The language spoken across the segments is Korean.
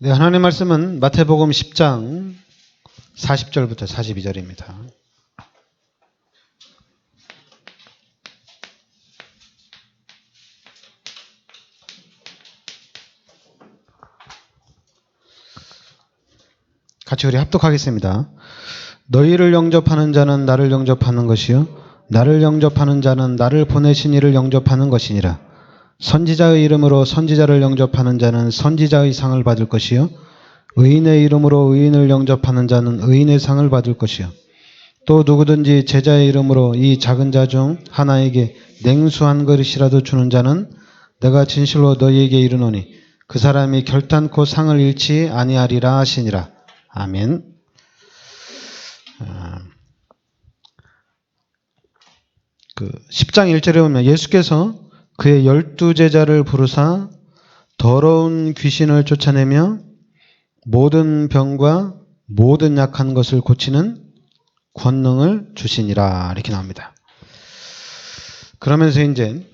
네, 하나님의 말씀은 마태복음 10장 40절부터 42절입니다. 같이 우리 합독하겠습니다. 너희를 영접하는 자는 나를 영접하는 것이요 나를 영접하는 자는 나를 보내신 이를 영접하는 것이니라. 선지자의 이름으로 선지자를 영접하는 자는 선지자의 상을 받을 것이요 의인의 이름으로 의인을 영접하는 자는 의인의 상을 받을 것이요 또 누구든지 제자의 이름으로 이 작은 자 중 하나에게 냉수 한 그릇이라도 주는 자는 내가 진실로 너희에게 이르노니 그 사람이 결단코 상을 잃지 아니하리라 하시니라. 아멘. 그 10장 1절에 보면 예수께서 그의 12제자를 부르사 더러운 귀신을 쫓아내며 모든 병과 모든 약한 것을 고치는 권능을 주시니라 이렇게 나옵니다. 그러면서 이제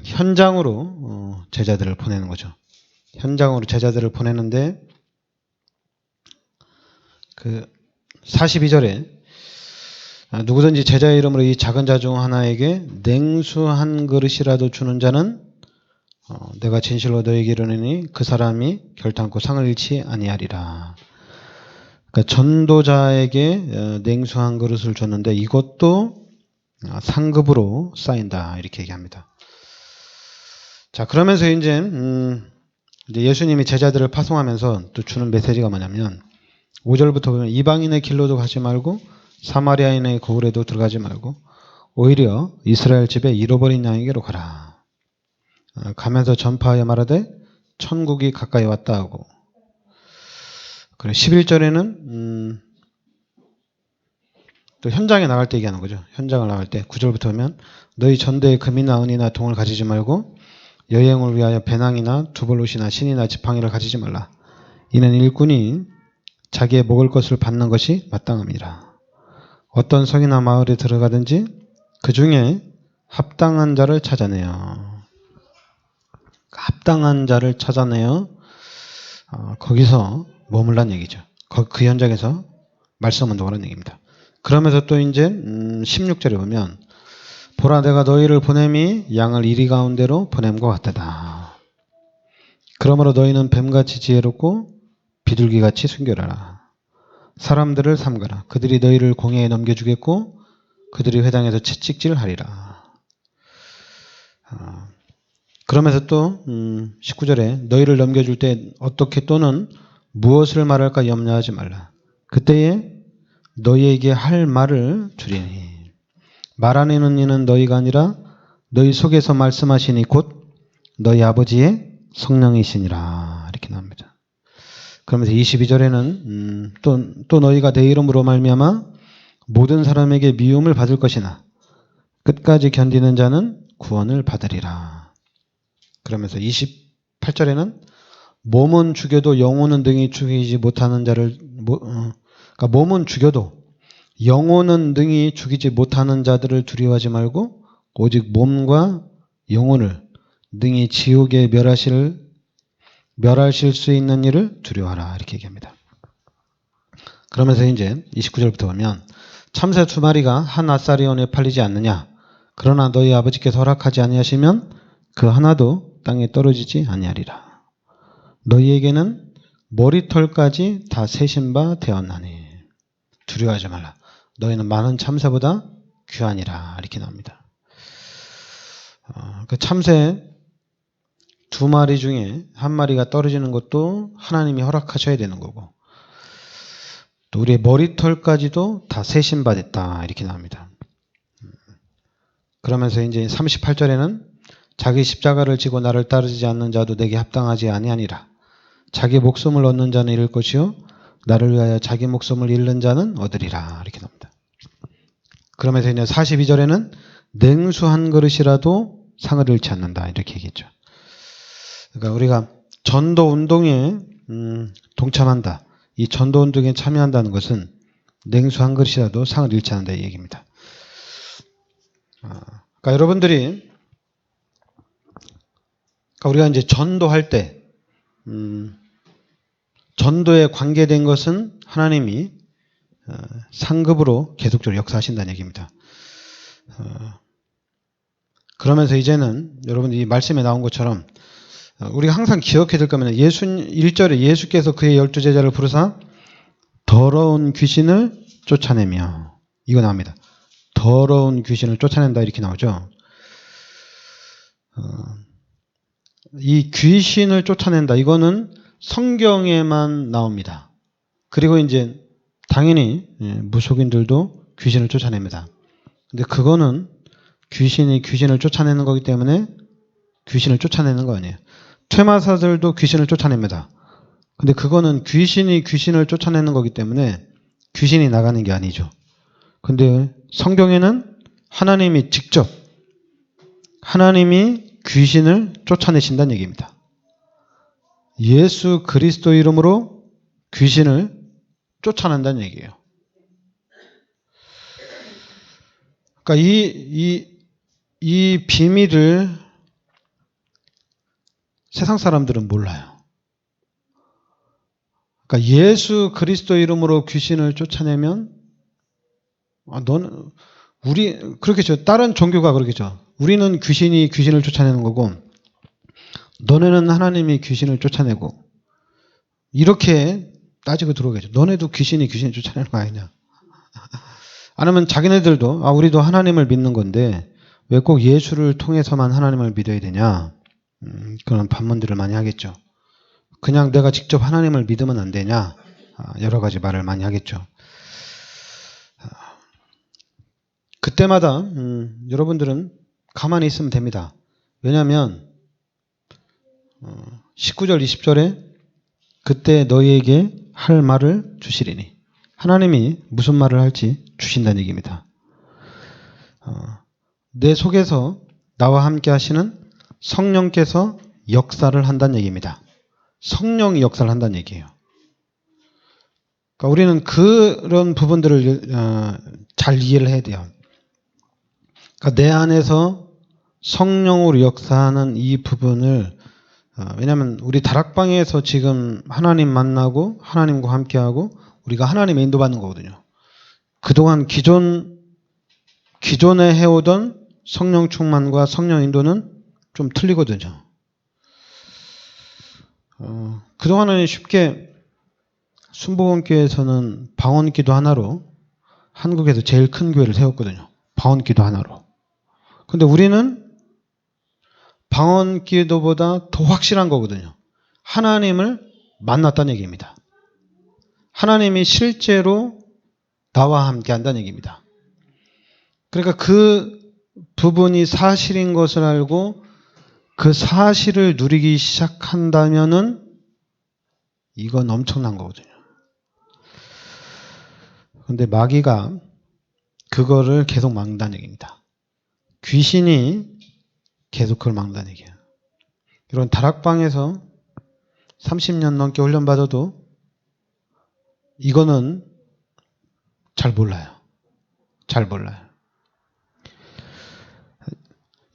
현장으로 제자들을 보내는 거죠. 현장으로 제자들을 보내는데 그 42절에 누구든지 제자의 이름으로 이 작은 자 중 하나에게 냉수 한 그릇이라도 주는 자는 내가 진실로 너에게 이르노니 그 사람이 결단코 상을 잃지 아니하리라. 그러니까 전도자에게 냉수 한 그릇을 줬는데 이것도 상급으로 쌓인다 이렇게 얘기합니다. 자, 그러면서 이제 예수님이 제자들을 파송하면서 또 주는 메시지가 뭐냐면 5절부터 보면 이방인의 길로도 가지 말고 사마리아인의 거울에도 들어가지 말고 오히려 이스라엘 집에 잃어버린 양에게로 가라. 가면서 전파하여 말하되 천국이 가까이 왔다 하고 그래 11절에는 또 현장에 나갈 때 얘기하는 거죠. 현장을 나갈 때 9절부터 보면 너희 전대에 금이나 은이나 동을 가지지 말고 여행을 위하여 배낭이나 두벌옷이나 신이나 지팡이를 가지지 말라. 이는 일꾼이 자기의 먹을 것을 받는 것이 마땅함이라. 어떤 성이나 마을에 들어가든지 그 중에 합당한 자를 찾아내요. 합당한 자를 찾아내어 거기서 머물란 얘기죠. 그 현장에서 말씀 운동하는 얘기입니다. 그러면서 또 이제 16절에 보면 보라 내가 너희를 보냄이 양을 이리 가운데로 보냄과 같다. 그러므로 너희는 뱀같이 지혜롭고 비둘기같이 순결하라. 사람들을 삼가라. 그들이 너희를 공회에 넘겨주겠고 그들이 회당에서 채찍질하리라. 그러면서 또 19절에 너희를 넘겨줄 때 어떻게 또는 무엇을 말할까 염려하지 말라. 그때에 너희에게 할 말을 주리니 말하는 이는 너희가 아니라 너희 속에서 말씀하시니 곧 너희 아버지의 성령이시니라 이렇게 나옵니다. 그러면서 22절에는 또 너희가 내 이름으로 말미암아 모든 사람에게 미움을 받을 것이나 끝까지 견디는 자는 구원을 받으리라. 그러면서 28절에는 몸은 죽여도 영혼은 능히 죽이지 못하는 자를 그러니까 몸은 죽여도 영혼은 능히 죽이지 못하는 자들을 두려워하지 말고 오직 몸과 영혼을 능히 지옥에 멸하실 수 있는 일을 두려워하라 이렇게 얘기합니다. 그러면서 이제 29절부터 보면 참새 2마리가 한 아사리온에 팔리지 않느냐 그러나 너희 아버지께서 허락하지 아니하시면 그 하나도 땅에 떨어지지 아니하리라. 너희에게는 머리털까지 다 세신 바 되었나니 두려워하지 말라. 너희는 많은 참새보다 귀하니라 이렇게 나옵니다. 그 참새 2마리 중에 1마리가 떨어지는 것도 하나님이 허락하셔야 되는 거고 또 우리의 머리털까지도 다 세신 바 됐다 이렇게 나옵니다. 그러면서 이제 38절에는 자기 십자가를 지고 나를 따르지 않는 자도 내게 합당하지 아니하니라. 자기 목숨을 얻는 자는 잃을 것이요 나를 위하여 자기 목숨을 잃는 자는 얻으리라 이렇게 나옵니다. 그러면서 이제 42절에는 냉수 한 그릇이라도 상을 잃지 않는다 이렇게 얘기했죠. 그러니까 우리가 전도 운동에 동참한다. 이 전도 운동에 참여한다는 것은 냉수 한 그릇이라도 상을 잃지 않는다 이 얘기입니다. 그러니까 여러분들이 그러니까 우리가 이제 전도할 때 전도에 관계된 것은 하나님이 상급으로 계속적으로 역사하신다는 얘기입니다. 그러면서 이제는 여러분 이 말씀에 나온 것처럼 우리가 항상 기억해야 될 거면 1절에 예수께서 그의 12제자를 부르사 더러운 귀신을 쫓아내며, 이거 나옵니다. 더러운 귀신을 쫓아낸다 이렇게 나오죠. 이 귀신을 쫓아낸다 이거는 성경에만 나옵니다. 그리고 이제 당연히 무속인들도 귀신을 쫓아냅니다. 근데 그거는 귀신이 귀신을 쫓아내는 거기 때문에 귀신을 쫓아내는 거 아니에요. 퇴마사들도 귀신을 쫓아냅니다. 근데 그거는 귀신이 귀신을 쫓아내는 거기 때문에 귀신이 나가는 게 아니죠. 근데 성경에는 하나님이 직접 귀신을 쫓아내신다는 얘기입니다. 예수 그리스도 이름으로 귀신을 쫓아낸다는 얘기예요. 그러니까 이 비밀을 세상 사람들은 몰라요. 그러니까 예수 그리스도 이름으로 귀신을 쫓아내면, 너는, 그렇겠죠. 다른 종교가 그렇겠죠. 우리는 귀신이 귀신을 쫓아내는 거고, 너네는 하나님이 귀신을 쫓아내고, 이렇게 따지고 들어오겠죠. 너네도 귀신이 귀신을 쫓아내는 거 아니냐. 아니면 자기네들도, 우리도 하나님을 믿는 건데, 왜 꼭 예수를 통해서만 하나님을 믿어야 되냐. 그런 반문들을 많이 하겠죠. 그냥 내가 직접 하나님을 믿으면 안 되냐. 여러 가지 말을 많이 하겠죠. 그때마다 여러분들은 가만히 있으면 됩니다. 왜냐하면 19절 20절에 그때 너희에게 할 말을 주시리니, 하나님이 무슨 말을 할지 주신다는 얘기입니다. 내 속에서 나와 함께 하시는 성령께서 역사를 한다는 얘기입니다. 성령이 역사를 한다는 얘기예요. 그러니까 우리는 그런 부분들을 잘 이해를 해야 돼요. 그러니까 내 안에서 성령으로 역사하는 이 부분을, 왜냐하면 우리 다락방에서 지금 하나님 만나고 하나님과 함께하고 우리가 하나님의 인도받는 거거든요. 그동안 기존에 해오던 성령 충만과 성령 인도는 좀 틀리거든요. 그동안은 쉽게 순복음교회에서는 방언기도 하나로 한국에서 제일 큰 교회를 세웠거든요. 방언기도 하나로. 근데 우리는 방언기도보다 더 확실한 거거든요. 하나님을 만났다는 얘기입니다. 하나님이 실제로 나와 함께 한다는 얘기입니다. 그러니까 그 부분이 사실인 것을 알고 그 사실을 누리기 시작한다면은 이건 엄청난 거거든요. 근데 마귀가 그거를 계속 막는다는 얘기입니다. 귀신이 계속 그걸 막는다는 얘기예요. 이런 다락방에서 30년 넘게 훈련받아도 이거는 잘 몰라요. 잘 몰라요.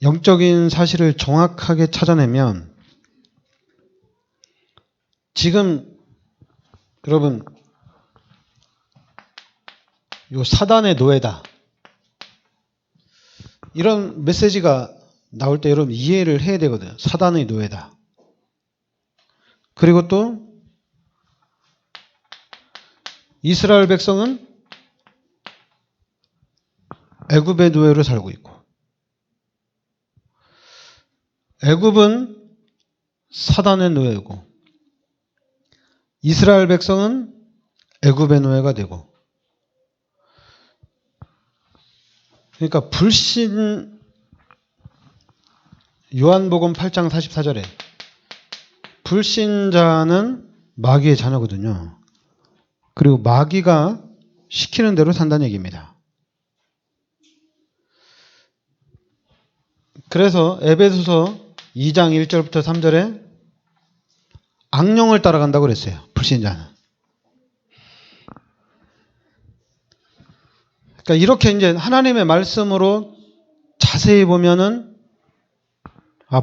영적인 사실을 정확하게 찾아내면, 지금 여러분 요 사단의 노예다 이런 메시지가 나올 때 여러분 이해를 해야 되거든요. 사단의 노예다. 그리고 또 이스라엘 백성은 애굽의 노예로 살고 있고, 애굽은 사단의 노예고, 이스라엘 백성은 애굽의 노예가 되고, 그러니까 불신, 요한복음 8장 44절에 불신자는 마귀의 자녀거든요. 그리고 마귀가 시키는 대로 산다는 얘기입니다. 그래서 에베소서 2장 1절부터 3절에 악령을 따라간다고 그랬어요. 불신자는. 그러니까 이렇게 이제 하나님의 말씀으로 자세히 보면은,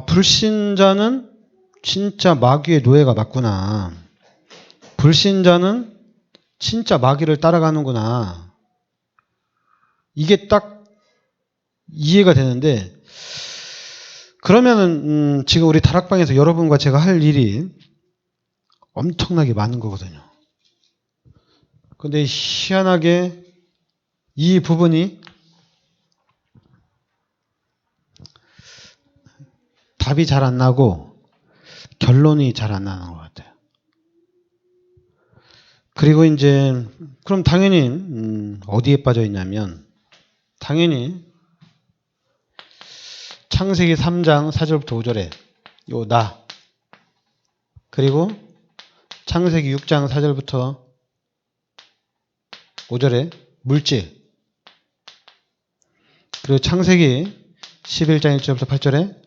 불신자는 진짜 마귀의 노예가 맞구나. 불신자는 진짜 마귀를 따라가는구나. 이게 딱 이해가 되는데, 그러면은 지금 우리 다락방에서 여러분과 제가 할 일이 엄청나게 많은 거거든요. 근데 희한하게 이 부분이 답이 잘 안 나고 결론이 잘 안 나는 것 같아요. 그리고 이제 그럼 당연히 어디에 빠져 있냐면 당연히 창세기 3장 4절부터 5절에 요 나, 그리고 창세기 6장 4절부터 5절에 물질, 그리고 창세기 11장 1절부터 8절에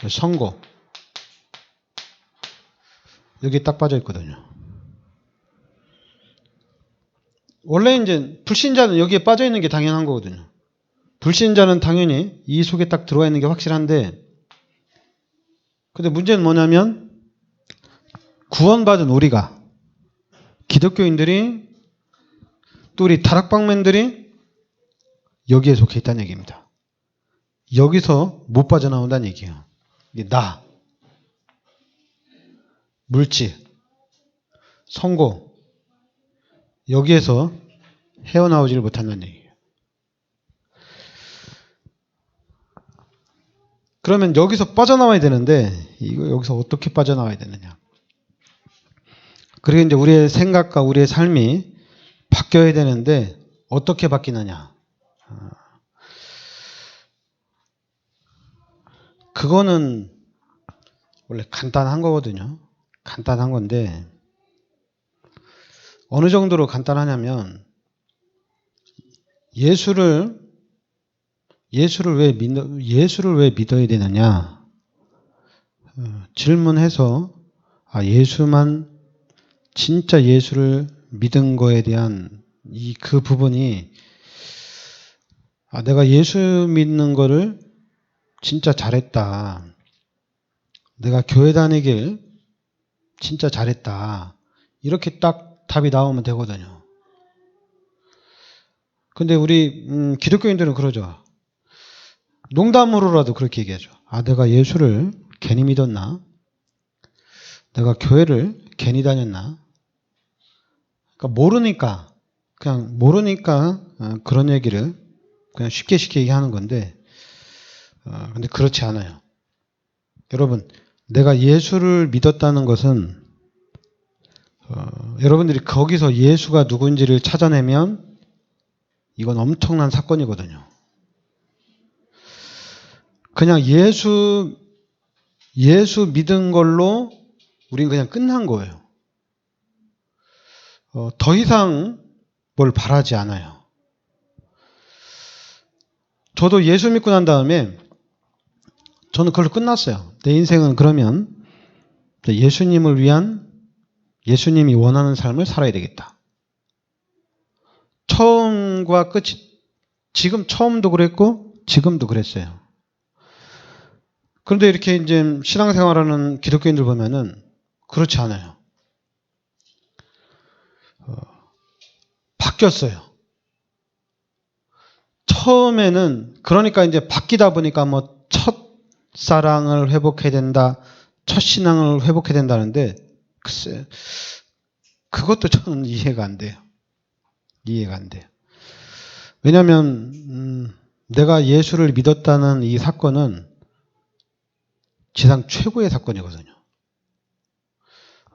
성고, 여기 딱 빠져 있거든요. 원래 이제 불신자는 여기에 빠져 있는 게 당연한 거거든요. 불신자는 당연히 이 속에 딱 들어와 있는 게 확실한데, 근데 문제는 뭐냐면 구원받은 우리가, 기독교인들이, 또 우리 다락방맨들이 여기에 속해 있다는 얘기입니다. 여기서 못 빠져나온다는 얘기예요. 이게 나, 물질, 성고, 여기에서 헤어나오지를 못한다는 얘기예요. 그러면 여기서 빠져나와야 되는데 이거 여기서 어떻게 빠져나와야 되느냐. 그리고 이제 우리의 생각과 우리의 삶이 바뀌어야 되는데 어떻게 바뀌느냐. 그거는 원래 간단한 거거든요. 간단한 건데 어느 정도로 간단하냐면 예수를 왜 믿어야 되느냐 질문해서 예수만, 진짜 예수를 믿은 거에 대한 그 부분이 내가 예수 믿는 거를 진짜 잘했다, 내가 교회 다니길 진짜 잘했다, 이렇게 딱 답이 나오면 되거든요. 근데 우리 기독교인들은 그러죠. 농담으로라도 그렇게 얘기하죠. 내가 예수를 괜히 믿었나? 내가 교회를 괜히 다녔나? 그러니까 모르니까 그런 얘기를 그냥 쉽게 얘기하는 건데, 근데 그렇지 않아요. 여러분, 내가 예수를 믿었다는 것은 여러분들이 거기서 예수가 누군지를 찾아내면 이건 엄청난 사건이거든요. 그냥 예수 믿은 걸로 우린 그냥 끝난 거예요. 더 이상 뭘 바라지 않아요. 저도 예수 믿고 난 다음에 저는 그걸로 끝났어요. 내 인생은 그러면 예수님을 위한, 예수님이 원하는 삶을 살아야 되겠다. 처음과 끝이, 지금 처음도 그랬고 지금도 그랬어요. 그런데 이렇게 이제 신앙생활하는 기독교인들 보면은 그렇지 않아요. 바뀌었어요. 처음에는 그러니까 이제 바뀌다 보니까 뭐 첫사랑을 회복해야 된다, 첫신앙을 회복해야 된다는데 글쎄 그것도 저는 이해가 안 돼요. 이해가 안 돼요. 왜냐하면 내가 예수를 믿었다는 이 사건은 지상 최고의 사건이거든요.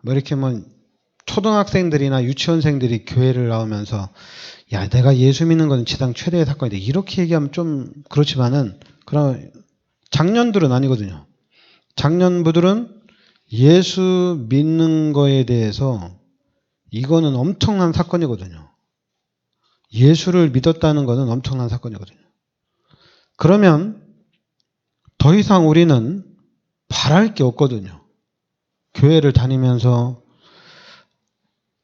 뭐 이렇게 뭐 초등학생들이나 유치원생들이 교회를 나오면서 내가 예수 믿는 건 지상 최대의 사건이다, 이렇게 얘기하면 좀 그렇지만은 그런 장년들은 아니거든요. 장년부들은 예수 믿는 거에 대해서 이거는 엄청난 사건이거든요. 예수를 믿었다는 것은 엄청난 사건이거든요. 그러면 더 이상 우리는 바랄 게 없거든요. 교회를 다니면서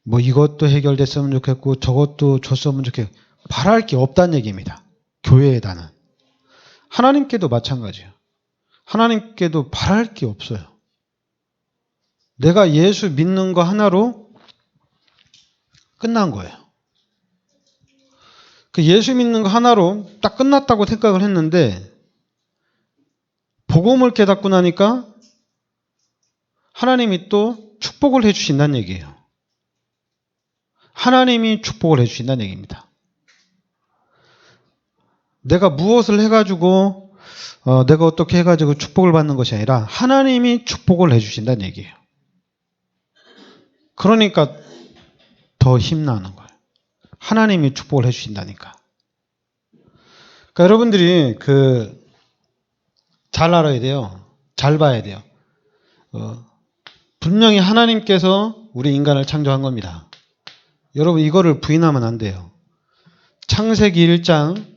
뭐 이것도 해결됐으면 좋겠고 저것도 줬으면 좋겠고 바랄 게 없다는 얘기입니다. 교회에다는. 하나님께도 마찬가지예요. 하나님께도 바랄 게 없어요. 내가 예수 믿는 거 하나로 끝난 거예요. 그 예수 믿는 거 하나로 딱 끝났다고 생각을 했는데 복음을 깨닫고 나니까 하나님이 또 축복을 해주신다는 얘기예요. 하나님이 축복을 해주신다는 얘기입니다. 내가 무엇을 해가지고 내가 어떻게 해가지고 축복을 받는 것이 아니라 하나님이 축복을 해주신다는 얘기예요. 그러니까 더 힘나는 거예요. 하나님이 축복을 해주신다니까. 그러니까 여러분들이 잘 알아야 돼요. 잘 봐야 돼요. 분명히 하나님께서 우리 인간을 창조한 겁니다. 여러분 이거를 부인하면 안 돼요. 창세기 1장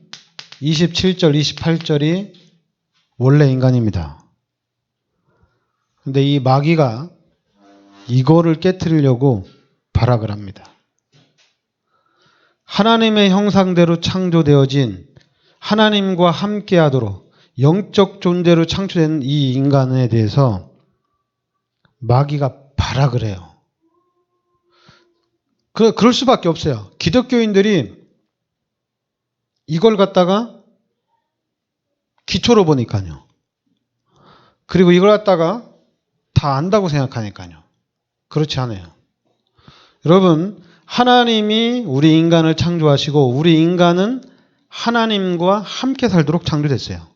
27절 28절이 원래 인간입니다. 근데 이 마귀가 이거를 깨트리려고 발악을 합니다. 하나님의 형상대로 창조되어진 하나님과 함께하도록 영적 존재로 창조된 이 인간에 대해서 마귀가 발악을 해요. 그럴 수밖에 없어요. 기독교인들이 이걸 갖다가 기초로 보니까요. 그리고 이걸 갖다가 다 안다고 생각하니까요. 그렇지 않아요. 여러분, 하나님이 우리 인간을 창조하시고 우리 인간은 하나님과 함께 살도록 창조됐어요.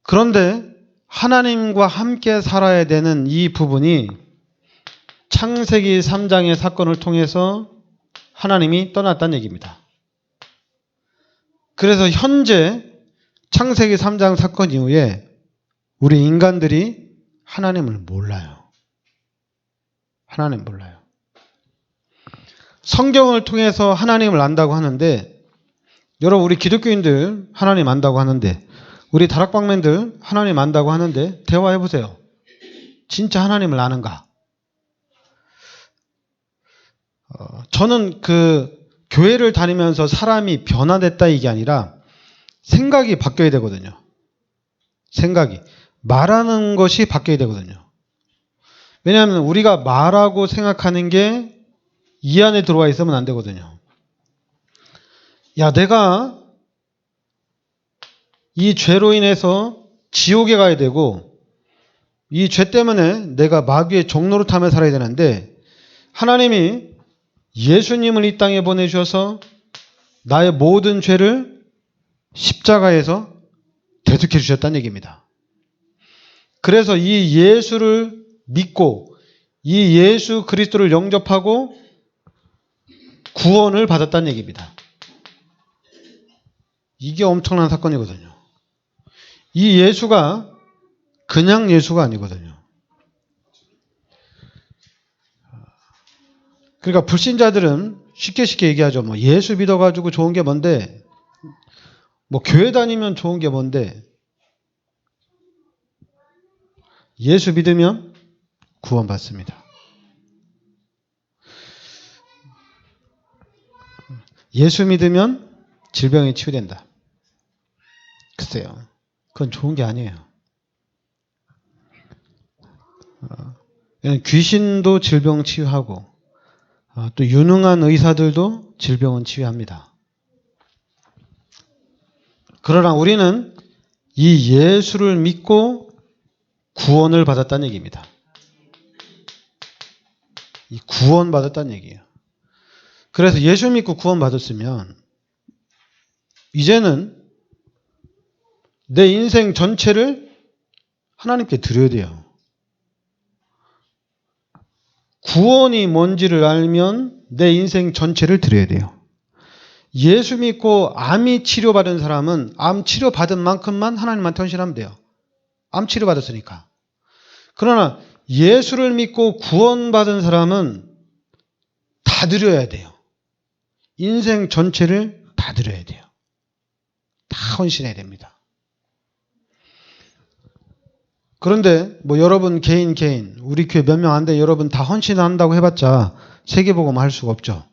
그런데 하나님과 함께 살아야 되는 이 부분이 창세기 3장의 사건을 통해서 하나님이 떠났다는 얘기입니다. 그래서 현재 창세기 3장 사건 이후에 우리 인간들이 하나님을 몰라요. 하나님 몰라요. 성경을 통해서 하나님을 안다고 하는데 여러분 우리 기독교인들 하나님 안다고 하는데 우리 다락방맨들 하나님 안다고 하는데 대화해보세요. 진짜 하나님을 아는가? 저는 교회를 다니면서 사람이 변화됐다 이게 아니라 생각이 바뀌어야 되거든요. 생각이. 말하는 것이 바뀌어야 되거든요. 왜냐하면 우리가 말하고 생각하는 게 이 안에 들어와 있으면 안 되거든요. 야, 내가 이 죄로 인해서 지옥에 가야 되고 이 죄 때문에 내가 마귀의 종노릇하며 살아야 되는데 하나님이 예수님을 이 땅에 보내주셔서 나의 모든 죄를 십자가에서 대속해 주셨다는 얘기입니다. 그래서 이 예수를 믿고 이 예수 그리스도를 영접하고 구원을 받았다는 얘기입니다. 이게 엄청난 사건이거든요. 이 예수가 그냥 예수가 아니거든요. 그러니까 불신자들은 쉽게 얘기하죠. 뭐 예수 믿어가지고 좋은 게 뭔데? 뭐 교회 다니면 좋은 게 뭔데? 예수 믿으면 구원받습니다. 예수 믿으면 질병이 치유된다. 글쎄요. 그건 좋은 게 아니에요. 귀신도 질병 치유하고 또 유능한 의사들도 질병은 치유합니다. 그러나 우리는 이 예수를 믿고 구원을 받았다는 얘기입니다. 이 구원받았다는 얘기예요. 그래서 예수 믿고 구원받았으면 이제는 내 인생 전체를 하나님께 드려야 돼요. 구원이 뭔지를 알면 내 인생 전체를 드려야 돼요. 예수 믿고 암이 치료받은 사람은 암 치료받은 만큼만 하나님한테 헌신하면 돼요. 암 치료받았으니까. 그러나 예수를 믿고 구원받은 사람은 다 드려야 돼요. 인생 전체를 다 드려야 돼요. 다 헌신해야 됩니다. 그런데 뭐 여러분 개인 우리 교회 몇 명 안 돼 여러분 다 헌신한다고 해봤자 세계복음 할 수가 없죠.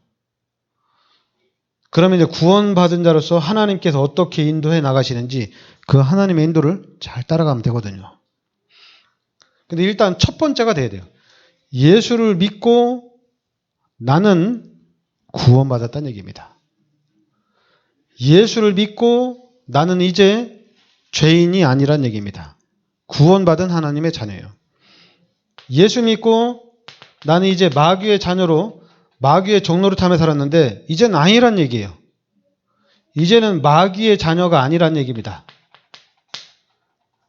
그러면 이제 구원받은 자로서 하나님께서 어떻게 인도해 나가시는지 그 하나님의 인도를 잘 따라가면 되거든요. 근데 일단 첫 번째가 돼야 돼요. 예수를 믿고 나는 구원받았다는 얘기입니다. 예수를 믿고 나는 이제 죄인이 아니란 얘기입니다. 구원받은 하나님의 자녀예요. 예수 믿고 나는 이제 마귀의 자녀로 마귀의 종노릇하며 살았는데 이제는 아니란 얘기예요. 이제는 마귀의 자녀가 아니란 얘기입니다.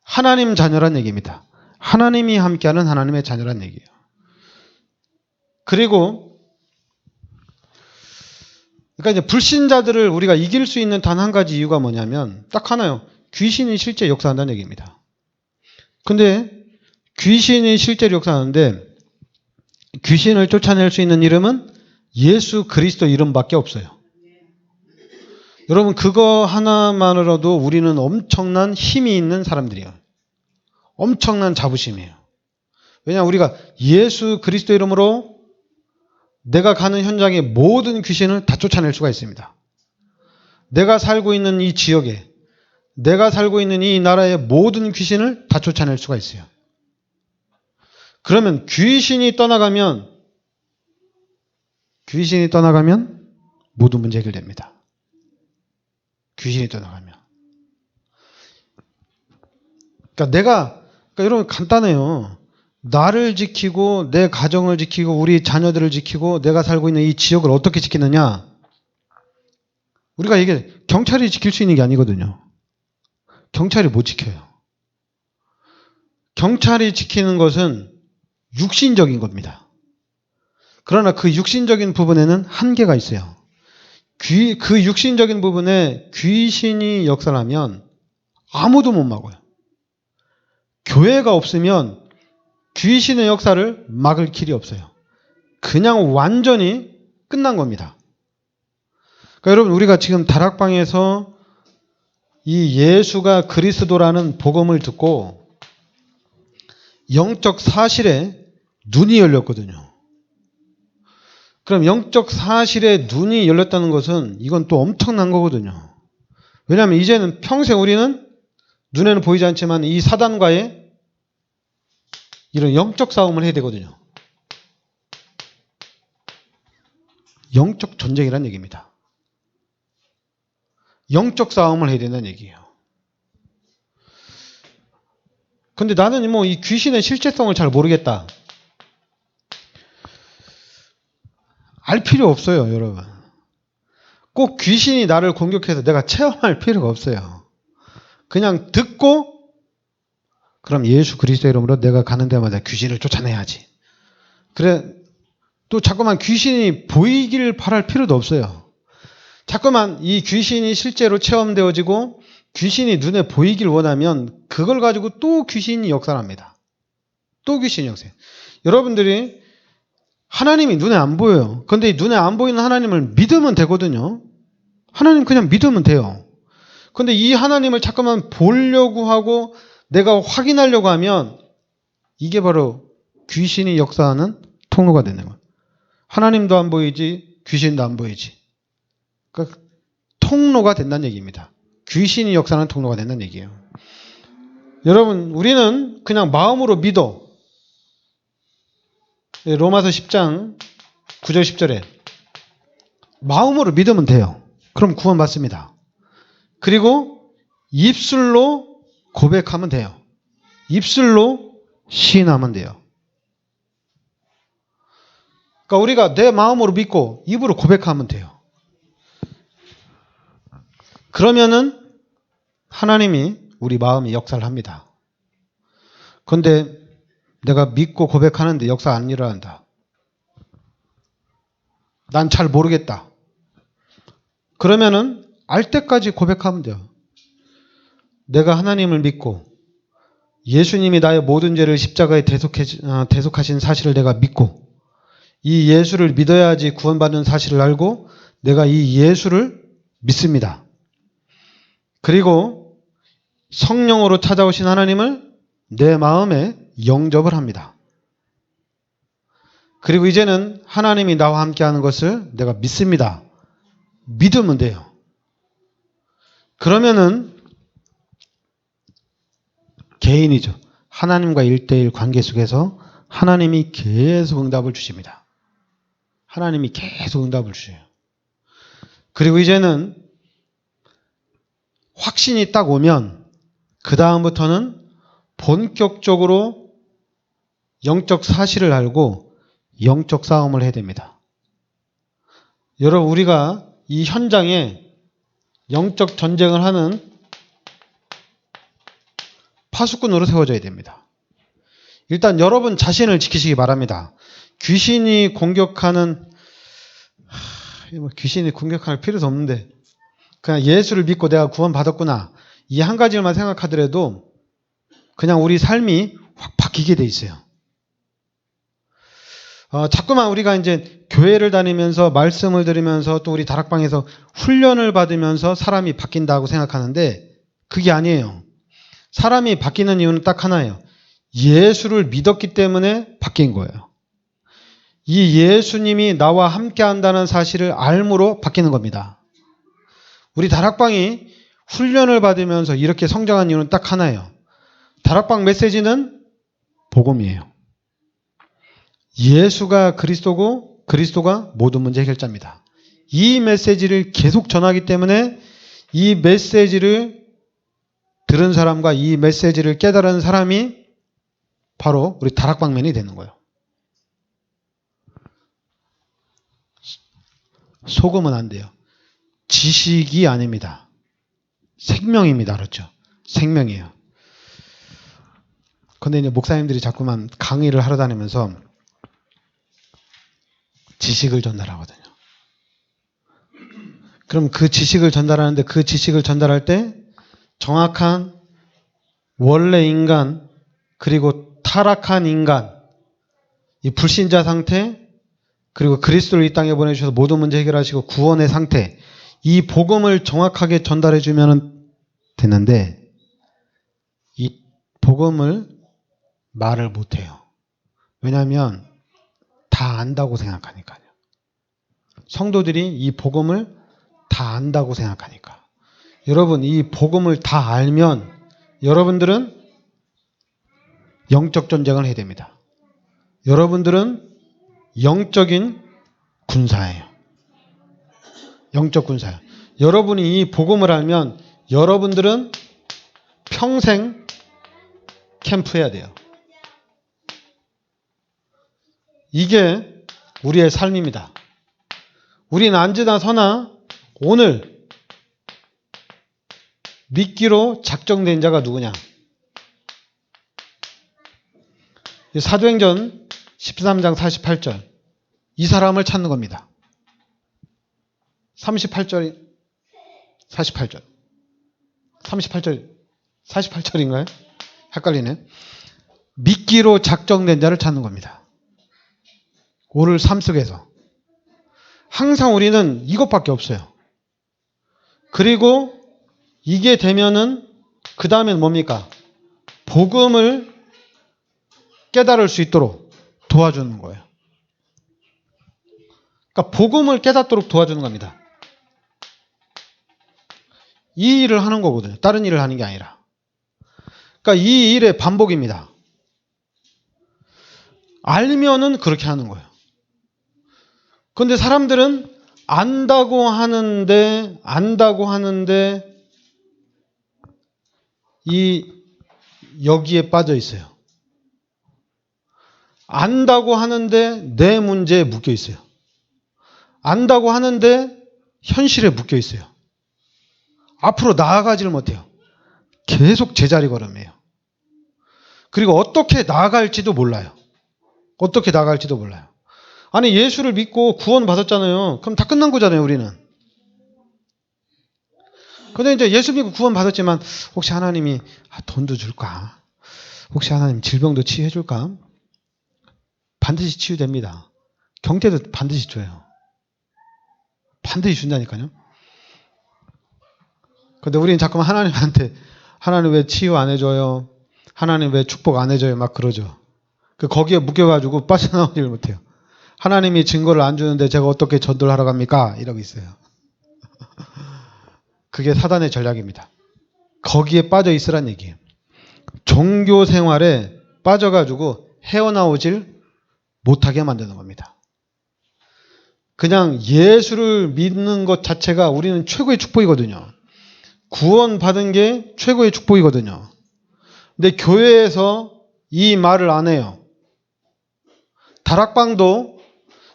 하나님 자녀란 얘기입니다. 하나님이 함께하는 하나님의 자녀란 얘기예요. 그리고 그러니까 이제 불신자들을 우리가 이길 수 있는 단 한 가지 이유가 뭐냐면 딱 하나요. 귀신이 실제 역사한다는 얘기입니다. 근데 귀신이 실제로 역사하는데 귀신을 쫓아낼 수 있는 이름은 예수 그리스도 이름밖에 없어요. 여러분 그거 하나만으로도 우리는 엄청난 힘이 있는 사람들이에요. 엄청난 자부심이에요. 왜냐하면 우리가 예수 그리스도 이름으로 내가 가는 현장의 모든 귀신을 다 쫓아낼 수가 있습니다. 내가 살고 있는 이 지역에 내가 살고 있는 이 나라의 모든 귀신을 다 쫓아낼 수가 있어요. 그러면 귀신이 떠나가면 모든 문제 해결됩니다. 귀신이 떠나가면. 그러니까 여러분 간단해요. 나를 지키고 내 가정을 지키고 우리 자녀들을 지키고 내가 살고 있는 이 지역을 어떻게 지키느냐? 우리가 이게 경찰이 지킬 수 있는 게 아니거든요. 경찰이 못 지켜요. 경찰이 지키는 것은 육신적인 겁니다. 그러나 그 육신적인 부분에는 한계가 있어요. 그 육신적인 부분에 귀신이 역사하면 아무도 못 막아요. 교회가 없으면 귀신의 역사를 막을 길이 없어요. 그냥 완전히 끝난 겁니다. 그러니까 여러분 우리가 지금 다락방에서 이 예수가 그리스도라는 복음을 듣고 영적 사실에 눈이 열렸거든요. 그럼 영적 사실에 눈이 열렸다는 것은 이건 또 엄청난 거거든요. 왜냐하면 이제는 평생 우리는 눈에는 보이지 않지만 이 사단과의 이런 영적 싸움을 해야 되거든요. 영적 전쟁이라는 얘기입니다. 영적 싸움을 해야 된다는 얘기예요. 근데 나는 뭐 이 귀신의 실제성을 잘 모르겠다. 알 필요 없어요, 여러분. 꼭 귀신이 나를 공격해서 내가 체험할 필요가 없어요. 그냥 듣고 그럼 예수 그리스도 이름으로 내가 가는 데마다 귀신을 쫓아내야지. 그래 또 자꾸만 귀신이 보이길 바랄 필요도 없어요. 자꾸만 이 귀신이 실제로 체험되어지고 귀신이 눈에 보이길 원하면 그걸 가지고 또 귀신이 역사합니다. 또 귀신이 역사해요. 여러분들이 하나님이 눈에 안 보여요. 그런데 이 눈에 안 보이는 하나님을 믿으면 되거든요. 하나님 그냥 믿으면 돼요. 그런데 이 하나님을 자꾸만 보려고 하고 내가 확인하려고 하면 이게 바로 귀신이 역사하는 통로가 되는 거예요. 하나님도 안 보이지 귀신도 안 보이지. 그러니까 통로가 된다는 얘기입니다. 귀신이 역사하는 통로가 된다는 얘기예요. 여러분 우리는 그냥 마음으로 믿어. 로마서 10장 9절 10절에 마음으로 믿으면 돼요. 그럼 구원받습니다. 그리고 입술로 고백하면 돼요. 입술로 시인하면 돼요. 그러니까 우리가 내 마음으로 믿고 입으로 고백하면 돼요. 그러면은 하나님이 우리 마음에 역사를 합니다. 그런데 내가 믿고 고백하는데 역사 안 일어난다. 난 잘 모르겠다. 그러면은 알 때까지 고백하면 돼요. 내가 하나님을 믿고 예수님이 나의 모든 죄를 십자가에 대속하신 사실을 내가 믿고 이 예수를 믿어야지 구원받는 사실을 알고 내가 이 예수를 믿습니다. 그리고 성령으로 찾아오신 하나님을 내 마음에 영접을 합니다. 그리고 이제는 하나님이 나와 함께하는 것을 내가 믿습니다. 믿으면 돼요. 그러면은 개인이죠. 하나님과 1:1 관계 속에서 하나님이 계속 응답을 주십니다. 하나님이 계속 응답을 주셔요. 그리고 이제는 확신이 딱 오면 그 다음부터는 본격적으로 영적 사실을 알고 영적 싸움을 해야 됩니다. 여러분, 우리가 이 현장에 영적 전쟁을 하는 파수꾼으로 세워져야 됩니다. 일단 여러분 자신을 지키시기 바랍니다. 귀신이 공격하는 필요도 없는데 그냥 예수를 믿고 내가 구원받았구나 이 한 가지만 생각하더라도 그냥 우리 삶이 확 바뀌게 돼 있어요. 자꾸만 우리가 이제 교회를 다니면서 말씀을 들으면서 또 우리 다락방에서 훈련을 받으면서 사람이 바뀐다고 생각하는데 그게 아니에요. 사람이 바뀌는 이유는 딱 하나예요. 예수를 믿었기 때문에 바뀐 거예요. 이 예수님이 나와 함께 한다는 사실을 알므로 바뀌는 겁니다. 우리 다락방이 훈련을 받으면서 이렇게 성장한 이유는 딱 하나예요. 다락방 메시지는 복음이에요. 예수가 그리스도고 그리스도가 모든 문제 해결자입니다. 이 메시지를 계속 전하기 때문에 이 메시지를 들은 사람과 이 메시지를 깨달은 사람이 바로 우리 다락방맨이 되는 거예요. 속으면 안 돼요. 지식이 아닙니다. 생명입니다. 그렇죠? 생명이에요. 근데 이제 목사님들이 자꾸만 강의를 하러 다니면서 지식을 전달하거든요. 그럼 그 지식을 전달하는데 그 지식을 전달할 때 정확한 원래 인간 그리고 타락한 인간 이 불신자 상태 그리고 그리스도를 이 땅에 보내주셔서 모든 문제 해결하시고 구원의 상태 이 복음을 정확하게 전달해 주면 되는데 이 복음을 말을 못해요. 왜냐하면 다 안다고 생각하니까요. 성도들이 이 복음을 다 안다고 생각하니까. 여러분 이 복음을 다 알면 여러분들은 영적 전쟁을 해야 됩니다. 여러분들은 영적인 군사예요. 영적 군사예요. 여러분이 이 복음을 알면 여러분들은 평생 캠프해야 돼요. 이게 우리의 삶입니다. 우리는 앉으나 서나 오늘 믿기로 작정된 자가 누구냐? 사도행전 13장 48절 이 사람을 찾는 겁니다. 38절 48절 38절 48절인가요? 헷갈리네. 믿기로 작정된 자를 찾는 겁니다. 오늘 삶 속에서 항상 우리는 이것밖에 없어요. 그리고 이게 되면은 그 다음엔 뭡니까? 복음을 깨달을 수 있도록 도와주는 거예요. 그러니까 복음을 깨닫도록 도와주는 겁니다. 이 일을 하는 거거든요. 다른 일을 하는 게 아니라. 그러니까 이 일의 반복입니다. 알면은 그렇게 하는 거예요. 그런데 사람들은 안다고 하는데 여기에 빠져 있어요. 안다고 하는데 내 문제에 묶여 있어요. 안다고 하는데 현실에 묶여 있어요. 앞으로 나아가지를 못해요. 계속 제자리 걸음이에요. 그리고 어떻게 나아갈지도 몰라요. 어떻게 나아갈지도 몰라요. 아니 예수를 믿고 구원 받았잖아요. 그럼 다 끝난 거잖아요, 우리는. 근데 이제 예수 믿고 구원 받았지만 혹시 하나님이 돈도 줄까? 혹시 하나님 질병도 치유해 줄까? 반드시 치유됩니다. 경제도 반드시 줘요. 반드시 준다니까요. 근데 우리는 자꾸만 하나님한테 하나님 왜 치유 안 해줘요? 하나님 왜 축복 안 해줘요? 막 그러죠. 거기에 묶여가지고 빠져나오지를 못해요. 하나님이 증거를 안 주는데 제가 어떻게 전도를 하러 갑니까? 이러고 있어요. 그게 사단의 전략입니다. 거기에 빠져 있으란 얘기예요. 종교 생활에 빠져가지고 헤어나오질 못하게 만드는 겁니다. 그냥 예수를 믿는 것 자체가 우리는 최고의 축복이거든요. 구원받은 게 최고의 축복이거든요. 근데 교회에서 이 말을 안 해요. 다락방도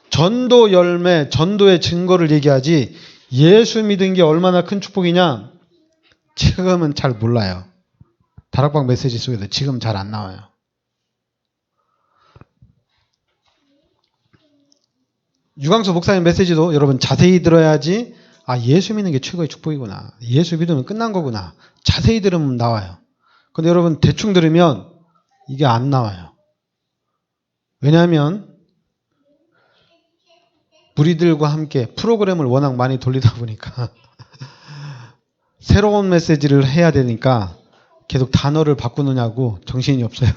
전도 열매, 전도의 증거를 얘기하지 예수 믿은 게 얼마나 큰 축복이냐? 지금은 잘 몰라요. 다락방 메시지 속에도 지금 잘 안 나와요. 유광수 목사님 메시지도 여러분 자세히 들어야지 예수 믿는 게 최고의 축복이구나. 예수 믿으면 끝난 거구나. 자세히 들으면 나와요. 근데 여러분 대충 들으면 이게 안 나와요. 왜냐하면 무리들과 함께 프로그램을 워낙 많이 돌리다 보니까 새로운 메시지를 해야 되니까 계속 단어를 바꾸느냐고 정신이 없어요.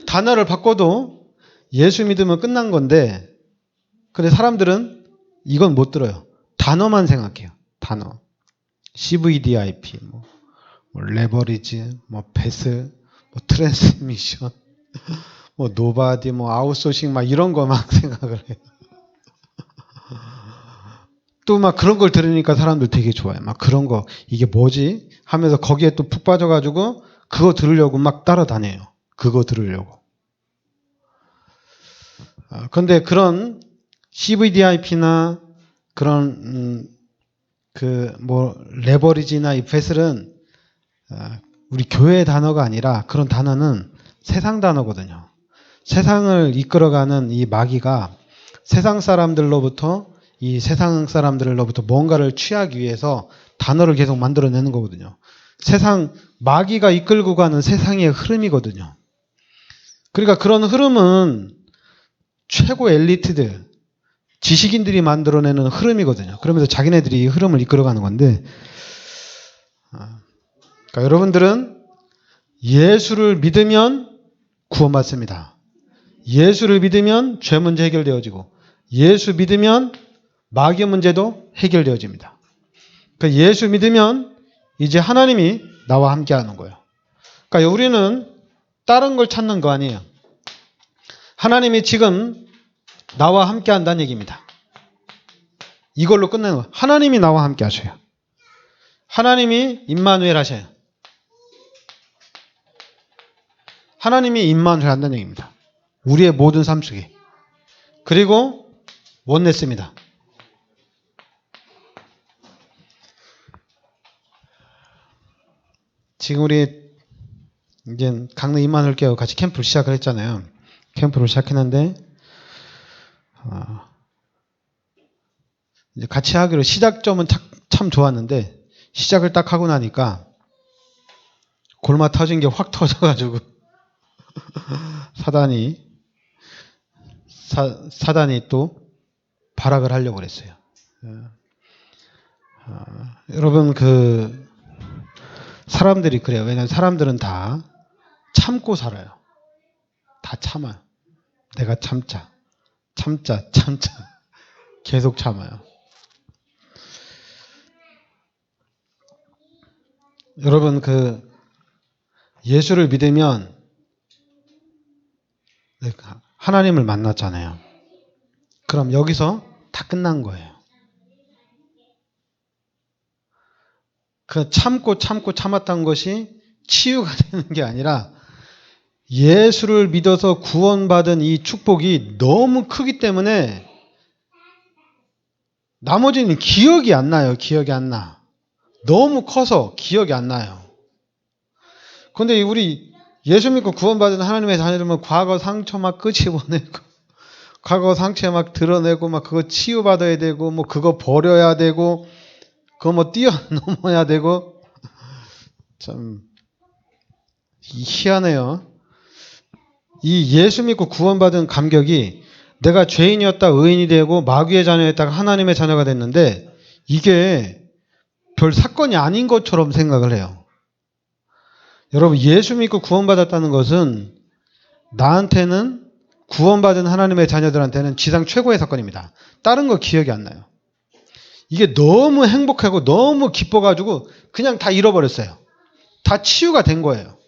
단어를 바꿔도 예수 믿으면 끝난 건데 근데 사람들은 이건 못 들어요. 단어만 생각해요. 단어. CVDIP, 레버리지, 배스, 트랜스미션, 노바디, 아웃소싱 이런 거 막 생각을 해요. 또 그런 걸 들으니까 사람들 되게 좋아요. 그런 거 이게 뭐지? 하면서 거기에 또 푹 빠져가지고 그거 들으려고 막 따라다녀요. 그거 들으려고. 그런데 그런 CVDIP나 그런 레버리지나 이 배슬은 우리 교회의 단어가 아니라 그런 단어는 세상 단어거든요. 세상을 이끌어가는 이 마귀가 세상 사람들로부터 이 세상 사람들로부터 뭔가를 취하기 위해서 단어를 계속 만들어내는 거거든요. 세상 마귀가 이끌고 가는 세상의 흐름이거든요. 그러니까 그런 흐름은 최고 엘리트들, 지식인들이 만들어내는 흐름이거든요. 그러면서 자기네들이 이 흐름을 이끌어가는 건데 그러니까 여러분들은 예수를 믿으면 구원받습니다. 예수를 믿으면 죄 문제 해결되어지고 예수 믿으면 마귀 문제도 해결되어집니다. 그러니까 예수 믿으면 이제 하나님이 나와 함께 하는 거예요. 그러니까 우리는 다른 걸 찾는 거 아니에요. 하나님이 지금 나와 함께 한다는 얘기입니다. 이걸로 끝내는 거예요. 하나님이 나와 함께 하셔요. 하나님이 임마누엘 하셔요. 하나님이 임마누엘 한다는 얘기입니다. 우리의 모든 삶 속에. 그리고 원네스입니다. 지금 우리 이제 강릉 임마누엘 교회 같이 캠프를 시작을 했잖아요. 캠프를 시작했는데 이제 같이 하기로 시작점은 참 좋았는데 시작을 딱 하고 나니까 골마 터진 게 확 터져가지고 사단이 또 발악을 하려고 그랬어요. 여러분 사람들이 그래요. 왜냐하면 사람들은 다 참고 살아요. 다 참아요. 내가 참자 계속 참아요. 여러분 예수를 믿으면 하나님을 만났잖아요. 그럼 여기서 다 끝난 거예요. 참고 참았던 것이 치유가 되는 게 아니라 예수를 믿어서 구원받은 이 축복이 너무 크기 때문에 나머지는 기억이 안 나요. 기억이 안 나. 너무 커서 기억이 안 나요. 그런데 우리 예수 믿고 구원받은 하나님의 자녀들은 과거 상처 막 끄집어내고 과거 상처 막 드러내고 그거 치유받아야 되고 그거 버려야 되고 그거 뛰어넘어야 되고 참 희한해요. 이 예수 믿고 구원받은 감격이 내가 죄인이었다 의인이 되고 마귀의 자녀였다가 하나님의 자녀가 됐는데 이게 별 사건이 아닌 것처럼 생각을 해요. 여러분 예수 믿고 구원받았다는 것은 나한테는 구원받은 하나님의 자녀들한테는 지상 최고의 사건입니다. 다른 거 기억이 안 나요. 이게 너무 행복하고 너무 기뻐가지고 그냥 다 잃어버렸어요. 다 치유가 된 거예요.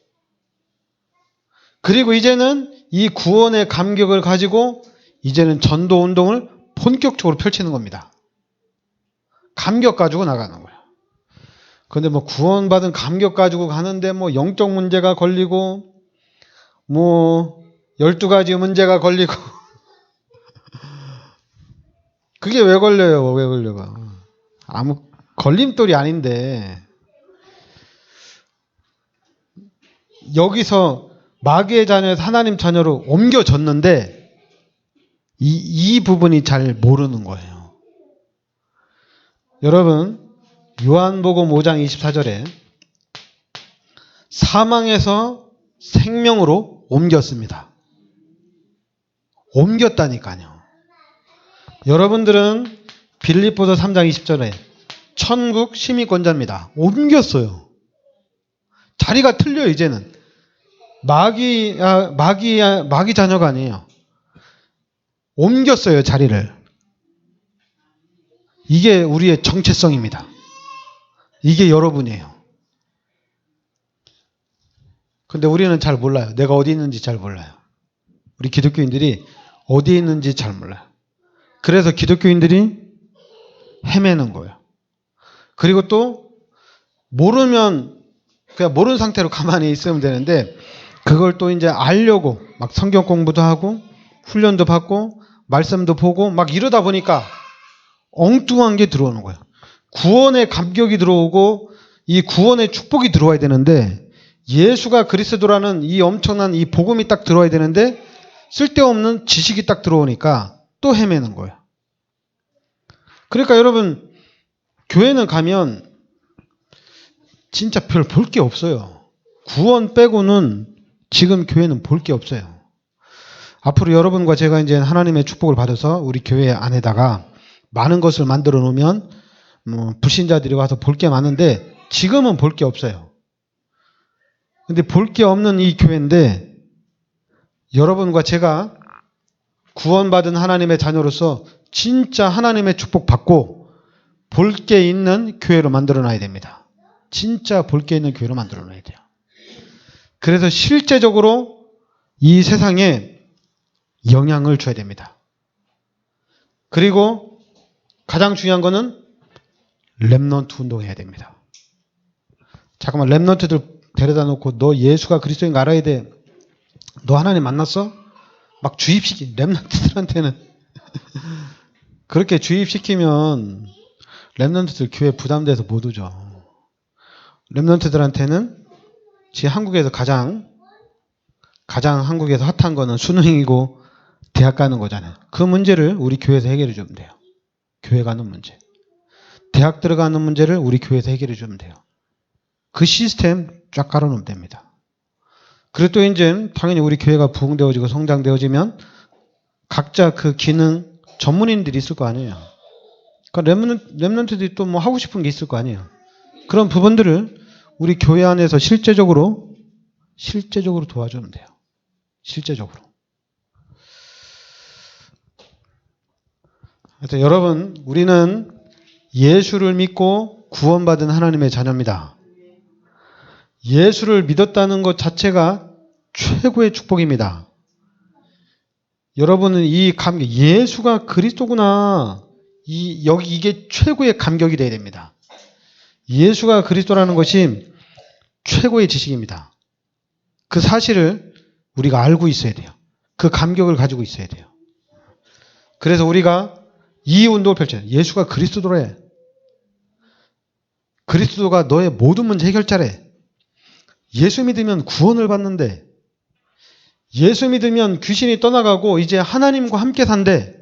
그리고 이제는 이 구원의 감격을 가지고 이제는 전도 운동을 본격적으로 펼치는 겁니다. 감격 가지고 나가는 거예요. 그런데 뭐 구원받은 감격 가지고 가는데 뭐 영적 문제가 걸리고 뭐 12가지 문제가 걸리고 그게 왜 걸려요? 왜 걸려가? 아무 걸림돌이 아닌데 여기서 마귀의 자녀에서 하나님 자녀로 옮겨졌는데 이 부분이 잘 모르는 거예요. 여러분 요한복음 5장 24절에 사망에서 생명으로 옮겼습니다. 옮겼다니까요. 여러분들은 빌립보서 3장 20절에 천국 시민권자입니다. 옮겼어요. 자리가 틀려요. 이제는 마귀 자녀가 아니에요. 옮겼어요. 자리를. 이게 우리의 정체성입니다. 이게 여러분이에요. 근데 우리는 잘 몰라요. 내가 어디 있는지 잘 몰라요. 우리 기독교인들이 어디 있는지 잘 몰라요. 그래서 기독교인들이 헤매는 거예요. 그리고 또 모르면 그냥 모르는 상태로 가만히 있으면 되는데 그걸 또 이제 알려고 막 성경 공부도 하고 훈련도 받고 말씀도 보고 막 이러다 보니까 엉뚱한 게 들어오는 거예요. 구원의 감격이 들어오고 이 구원의 축복이 들어와야 되는데 예수가 그리스도라는 이 엄청난 이 복음이 딱 들어와야 되는데 쓸데없는 지식이 딱 들어오니까 또 헤매는 거예요. 그러니까 여러분 교회는 가면 진짜 별 볼 게 없어요. 구원 빼고는 지금 교회는 볼 게 없어요. 앞으로 여러분과 제가 이제 하나님의 축복을 받아서 우리 교회 안에다가 많은 것을 만들어 놓으면 뭐 불신자들이 와서 볼 게 많은데 지금은 볼 게 없어요. 근데 볼 게 없는 이 교회인데 여러분과 제가 구원받은 하나님의 자녀로서 진짜 하나님의 축복 받고 볼 게 있는 교회로 만들어 놔야 됩니다. 진짜 볼 게 있는 교회로 만들어 놔야 돼요. 그래서 실제적으로 이 세상에 영향을 줘야 됩니다. 그리고 가장 중요한 거는 렘넌트 운동해야 됩니다. 잠깐만 렘넌트들 데려다 놓고 너 예수가 그리스도인 거 알아야 돼. 너 하나님 만났어? 막 주입시키 렘넌트들한테는 그렇게 주입시키면 렘넌트들 교회 부담돼서 못 오죠. 렘넌트들한테는 지금 한국에서 가장 한국에서 핫한 거는 수능이고 대학 가는 거잖아요. 그 문제를 우리 교회에서 해결해 주면 돼요. 교회 가는 문제. 대학 들어가는 문제를 우리 교회에서 해결해 주면 돼요. 그 시스템 쫙 깔아놓으면 됩니다. 그리고 또 이제 당연히 우리 교회가 부흥되어지고 성장되어지면 각자 그 기능 전문인들이 있을 거 아니에요. 그러니까 렘넌트들이 또 뭐 하고 싶은 게 있을 거 아니에요. 그런 부분들을 우리 교회 안에서 실제적으로 도와주면 돼요. 실제적으로. 하여튼 여러분, 우리는 예수를 믿고 구원받은 하나님의 자녀입니다. 예수를 믿었다는 것 자체가 최고의 축복입니다. 여러분은 이 감격, 예수가 그리스도구나. 이게 최고의 감격이 되어야 됩니다. 예수가 그리스도라는 것이 최고의 지식입니다. 그 사실을 우리가 알고 있어야 돼요. 그 감격을 가지고 있어야 돼요. 그래서 우리가 이 운동을 펼쳐요. 예수가 그리스도래. 그리스도가 너의 모든 문제 해결자래. 예수 믿으면 구원을 받는데, 예수 믿으면 귀신이 떠나가고 이제 하나님과 함께 산대.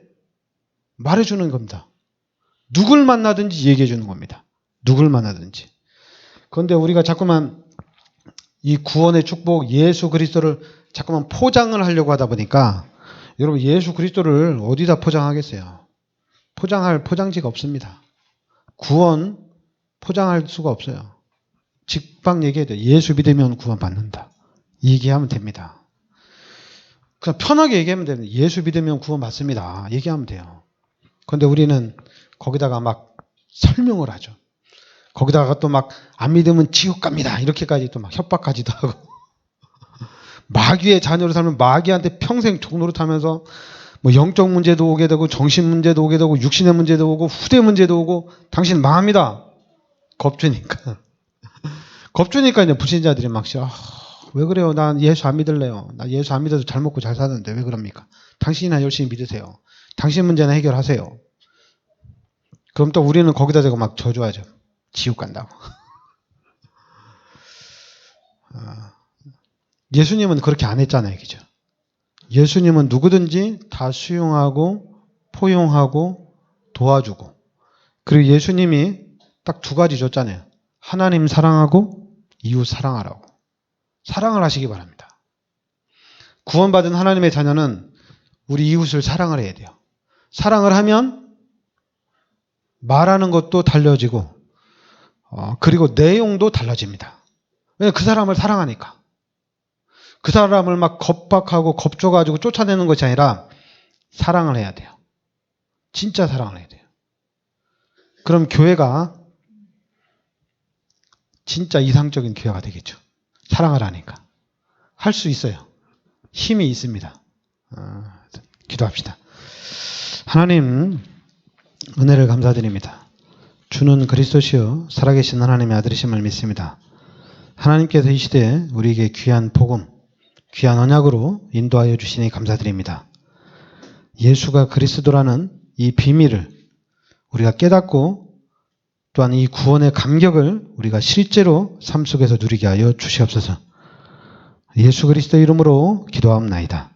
말해주는 겁니다. 누굴 만나든지 얘기해 주는 겁니다. 누굴 만나든지. 그런데 우리가 자꾸만 이 구원의 축복 예수 그리스도를 자꾸만 포장을 하려고 하다 보니까 여러분 예수 그리스도를 어디다 포장하겠어요? 포장할 포장지가 없습니다. 구원 포장할 수가 없어요. 직방 얘기해야 돼요. 예수 믿으면 구원 받는다. 얘기하면 됩니다. 그냥 편하게 얘기하면 됩니다. 예수 믿으면 구원 받습니다. 얘기하면 돼요. 그런데 우리는 거기다가 막 설명을 하죠. 거기다가 또 막 안 믿으면 지옥 갑니다. 이렇게까지 또 막 협박까지도 하고 마귀의 자녀로 살면 마귀한테 평생 종노릇하면서 뭐 영적 문제도 오게 되고 정신 문제도 오게 되고 육신의 문제도 오고 후대 문제도 오고 당신 망합니다. 겁주니까. 겁주니까 이제 불신자들이 막 왜 그래요? 난 예수 안 믿을래요. 나 예수 안 믿어도 잘 먹고 잘 사는데 왜 그럽니까? 당신이나 열심히 믿으세요. 당신 문제나 해결하세요. 그럼 또 우리는 거기다 대고 막 저주하죠. 지옥 간다고. 예수님은 그렇게 안 했잖아요. 그죠? 예수님은 누구든지 다 수용하고 포용하고 도와주고, 그리고 예수님이 딱 두 가지 줬잖아요. 하나님 사랑하고 이웃 사랑하라고. 사랑을 하시기 바랍니다. 구원받은 하나님의 자녀는 우리 이웃을 사랑을 해야 돼요. 사랑을 하면 말하는 것도 달라지고 그리고 내용도 달라집니다. 왜냐하면 그 사람을 사랑하니까. 그 사람을 막 겁박하고 겁줘가지고 쫓아내는 것이 아니라 사랑을 해야 돼요. 진짜 사랑을 해야 돼요. 그럼 교회가 진짜 이상적인 교회가 되겠죠. 사랑을 하니까. 할 수 있어요. 힘이 있습니다. 기도합시다. 하나님, 은혜를 감사드립니다. 주는 그리스도시요 살아계신 하나님의 아들이심을 믿습니다. 하나님께서 이 시대에 우리에게 귀한 복음, 귀한 언약으로 인도하여 주시니 감사드립니다. 예수가 그리스도라는 이 비밀을 우리가 깨닫고 또한 이 구원의 감격을 우리가 실제로 삶 속에서 누리게 하여 주시옵소서. 예수 그리스도 이름으로 기도하옵나이다.